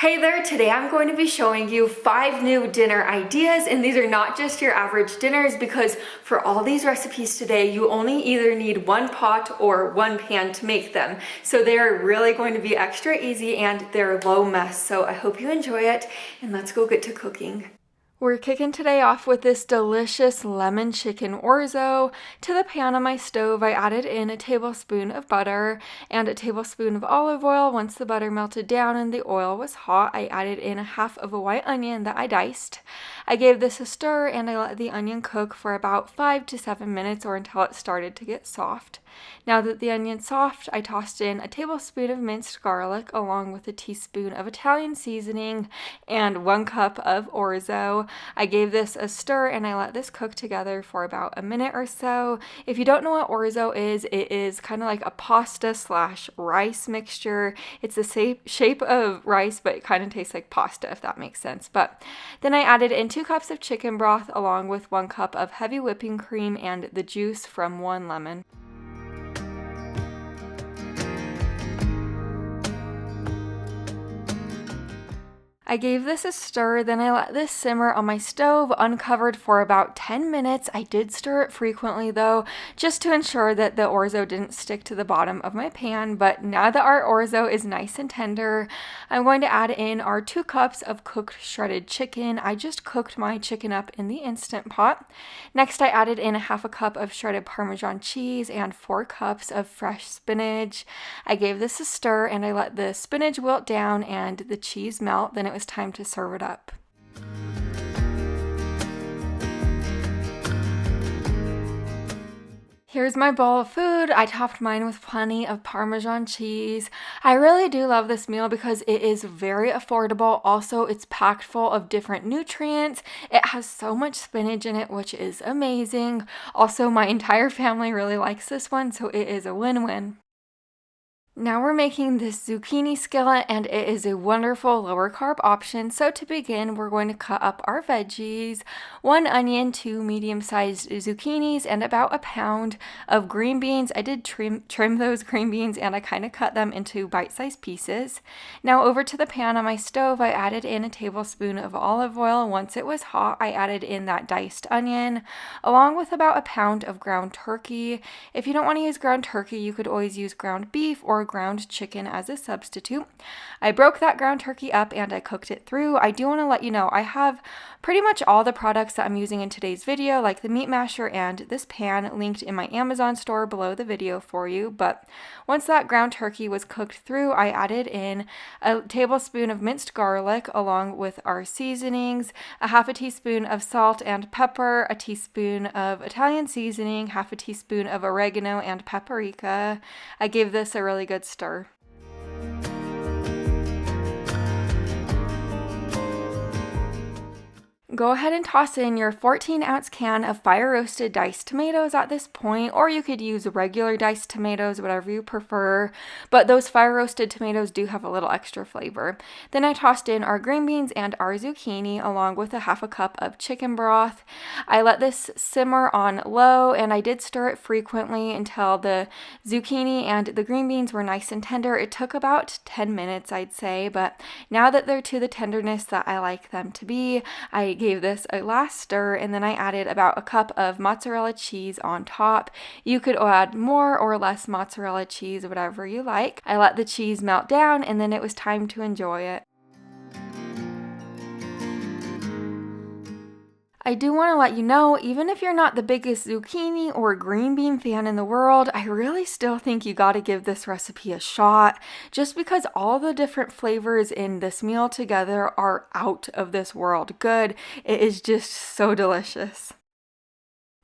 Hey there, today I'm going to be showing you 5 new dinner ideas, and these are not just your average dinners because for all these recipes today you only either need one pot or one pan to make them. So they're really going to be extra easy and they're low mess, so I hope you enjoy it and let's go get to cooking. We're kicking today off with this delicious lemon chicken orzo. To the pan on my stove, I added in a tablespoon of butter and a tablespoon of olive oil. Once the butter melted down and the oil was hot, I added in a half of a white onion that I diced. I gave this a stir and I let the onion cook for about 5 to 7 minutes or until it started to get soft. Now that the onion's soft, I tossed in a tablespoon of minced garlic along with a teaspoon of Italian seasoning and 1 cup of orzo. I gave this a stir and I let this cook together for about a minute or so. If you don't know what orzo is, it is kind of like a pasta slash rice mixture. It's the shape of rice, but it kind of tastes like pasta, if that makes sense. But then I added in 2 cups of chicken broth along with 1 cup of heavy whipping cream and the juice from 1 lemon. I gave this a stir, then I let this simmer on my stove uncovered for about 10 minutes. I did stir it frequently though, just to ensure that the orzo didn't stick to the bottom of my pan. But now that our orzo is nice and tender, I'm going to add in our 2 cups of cooked shredded chicken. I just cooked my chicken up in the Instant Pot. Next, I added in a half a cup of shredded Parmesan cheese and 4 cups of fresh spinach. I gave this a stir and I let the spinach wilt down and the cheese melt. Then it was time to serve it up. Here's my bowl of food. I topped mine with plenty of Parmesan cheese. I really do love this meal because it is very affordable. Also, it's packed full of different nutrients. It has so much spinach in it, which is amazing. Also, my entire family really likes this one, so it is a win-win. Now we're making this zucchini skillet and it is a wonderful lower carb option. So to begin, we're going to cut up our veggies, 1 onion, 2 medium-sized zucchinis, and about a pound of green beans. I did trim those green beans and I kind of cut them into bite-sized pieces. Now over to the pan on my stove, I added in a tablespoon of olive oil. Once it was hot, I added in that diced onion along with about a pound of ground turkey. If you don't want to use ground turkey, you could always use ground beef or ground chicken as a substitute. I broke that ground turkey up and I cooked it through. I do want to let you know I have pretty much all the products that I'm using in today's video, like the meat masher and this pan, linked in my Amazon store below the video for you. But once that ground turkey was cooked through, I added in a tablespoon of minced garlic along with our seasonings, a half a teaspoon of salt and pepper, a teaspoon of Italian seasoning, half a teaspoon of oregano and paprika. I gave this a really good stir. Go ahead and toss in your 14-ounce can of fire-roasted diced tomatoes at this point, or you could use regular diced tomatoes, whatever you prefer, but those fire-roasted tomatoes do have a little extra flavor. Then I tossed in our green beans and our zucchini along with a half a cup of chicken broth. I let this simmer on low and I did stir it frequently until the zucchini and the green beans were nice and tender. It took about 10 minutes, I'd say, but now that they're to the tenderness that I like them to be, I gave this a last stir and then I added about a cup of mozzarella cheese on top. You could add more or less mozzarella cheese, whatever you like. I let the cheese melt down and then it was time to enjoy it. I do want to let you know, even if you're not the biggest zucchini or green bean fan in the world, I really still think you got to give this recipe a shot, just because all the different flavors in this meal together are out of this world good. It is just so delicious.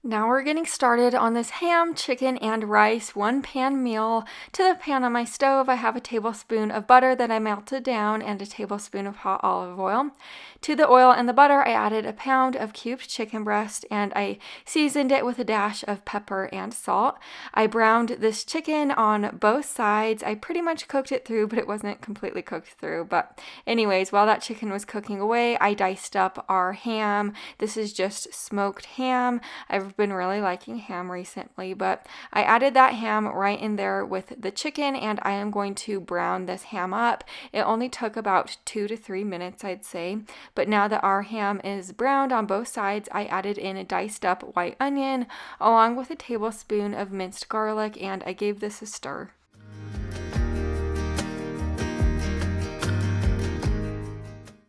Now we're getting started on this ham, chicken, and rice 1-pan meal. To the pan on my stove, I have a tablespoon of butter that I melted down and a tablespoon of hot olive oil. To the oil and the butter, I added a pound of cubed chicken breast and I seasoned it with a dash of pepper and salt. I browned this chicken on both sides. I pretty much cooked it through, but it wasn't completely cooked through. But anyways, while that chicken was cooking away, I diced up our ham. This is just smoked ham. I've I've been really liking ham recently, but I added that ham right in there with the chicken, and I am going to brown this ham up. It only took about 2 to 3 minutes, I'd say, but now that our ham is browned on both sides, I added in a diced up white onion along with a tablespoon of minced garlic, and I gave this a stir.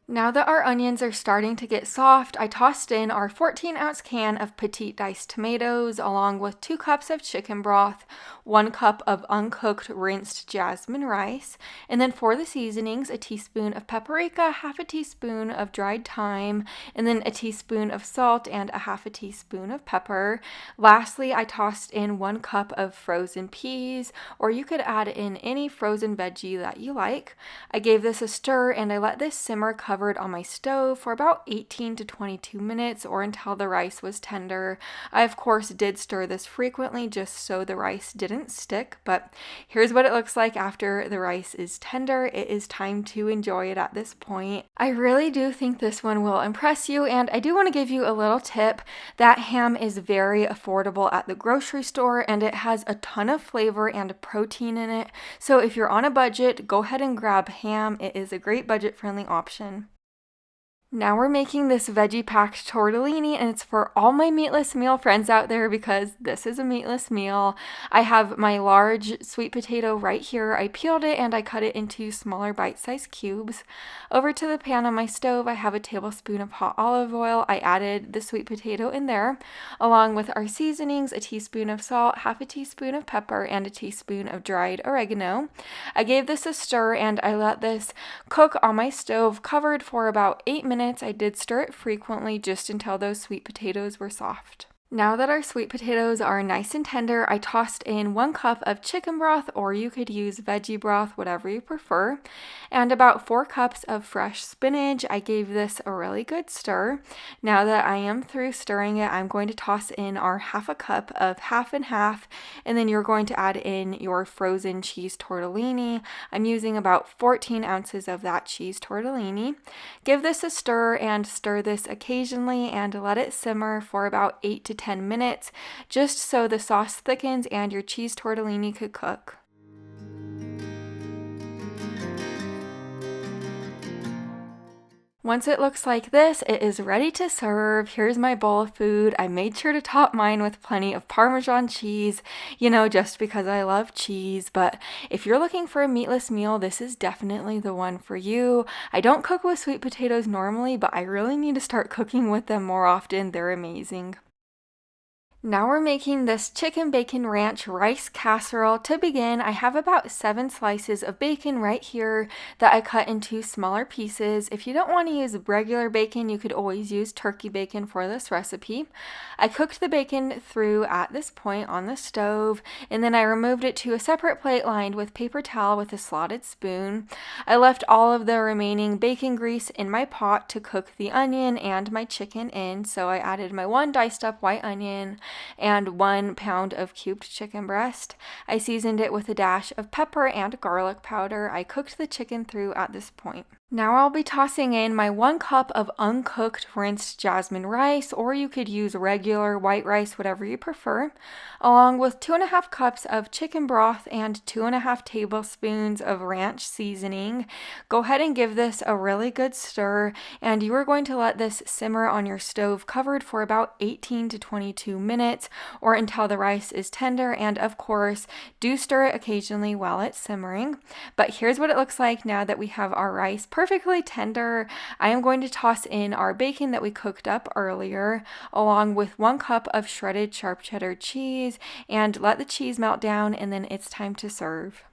Now that our onions are starting to get soft, I tossed in our 14-ounce can of petite diced tomatoes along with 2 cups of chicken broth, 1 cup of uncooked rinsed jasmine rice, and then for the seasonings, a teaspoon of paprika, half a teaspoon of dried thyme, and then a teaspoon of salt and a half a teaspoon of pepper. Lastly, I tossed in 1 cup of frozen peas, or you could add in any frozen veggie that you like. I gave this a stir and I let this simmer covered on my stove for about 18 to 22 minutes or until the rice was tender. I of course did stir this frequently just so the rice didn't stick, but here's what it looks like after the rice is tender. It is time to enjoy it at this point. I really do think this one will impress you, and I do want to give you a little tip. That ham is very affordable at the grocery store and it has a ton of flavor and protein in it. So if you're on a budget, go ahead and grab ham. It is a great budget-friendly option. Now we're making this veggie-packed tortellini, and it's for all my meatless meal friends out there because this is a meatless meal. I have my large sweet potato right here. I peeled it and I cut it into smaller bite-sized cubes. Over to the pan on my stove, I have a tablespoon of hot olive oil. I added the sweet potato in there, along with our seasonings, a teaspoon of salt, half a teaspoon of pepper, and a teaspoon of dried oregano. I gave this a stir and I let this cook on my stove covered for about 8 minutes. I did stir it frequently just until those sweet potatoes were soft. Now that our sweet potatoes are nice and tender, I tossed in 1 cup of chicken broth, or you could use veggie broth, whatever you prefer, and about 4 cups of fresh spinach. I gave this a really good stir. Now that I am through stirring it, I'm going to toss in our half a cup of half and half, and then you're going to add in your frozen cheese tortellini. I'm using about 14 ounces of that cheese tortellini. Give this a stir and stir this occasionally and let it simmer for about 8 to 10 minutes, just so the sauce thickens and your cheese tortellini could cook. Once it looks like this, it is ready to serve. Here's my bowl of food. I made sure to top mine with plenty of Parmesan cheese, just because I love cheese. But if you're looking for a meatless meal, this is definitely the one for you. I don't cook with sweet potatoes normally, but I really need to start cooking with them more often. They're amazing. Now we're making this chicken bacon ranch rice casserole. To begin, I have about 7 slices of bacon right here that I cut into smaller pieces. If you don't want to use regular bacon, you could always use turkey bacon for this recipe. I cooked the bacon through at this point on the stove, and then I removed it to a separate plate lined with paper towel with a slotted spoon. I left all of the remaining bacon grease in my pot to cook the onion and my chicken in, so I added my 1 diced up white onion and 1 pound of cubed chicken breast. I seasoned it with a dash of pepper and garlic powder. I cooked the chicken through at this point. Now I'll be tossing in my 1 cup of uncooked rinsed jasmine rice, or you could use regular white rice, whatever you prefer, along with 2.5 cups of chicken broth and 2.5 tablespoons of ranch seasoning. Go ahead and give this a really good stir, and you are going to let this simmer on your stove covered for about 18 to 22 minutes or until the rice is tender, and of course, do stir it occasionally while it's simmering. But here's what it looks like now that we have our rice perfectly tender. I am going to toss in our bacon that we cooked up earlier, along with 1 cup of shredded sharp cheddar cheese, and let the cheese melt down, and then it's time to serve.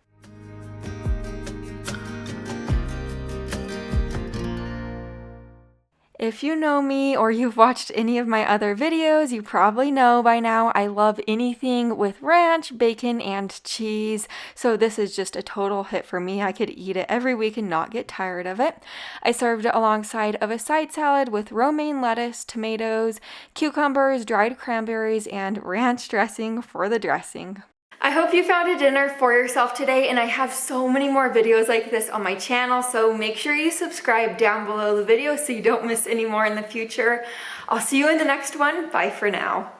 If you know me or you've watched any of my other videos, you probably know by now I love anything with ranch, bacon, and cheese. So this is just a total hit for me. I could eat it every week and not get tired of it. I served it alongside of a side salad with romaine lettuce, tomatoes, cucumbers, dried cranberries, and ranch dressing for the dressing. I hope you found a dinner for yourself today, and I have so many more videos like this on my channel, so make sure you subscribe down below the video so you don't miss any more in the future. I'll see you in the next one. Bye for now.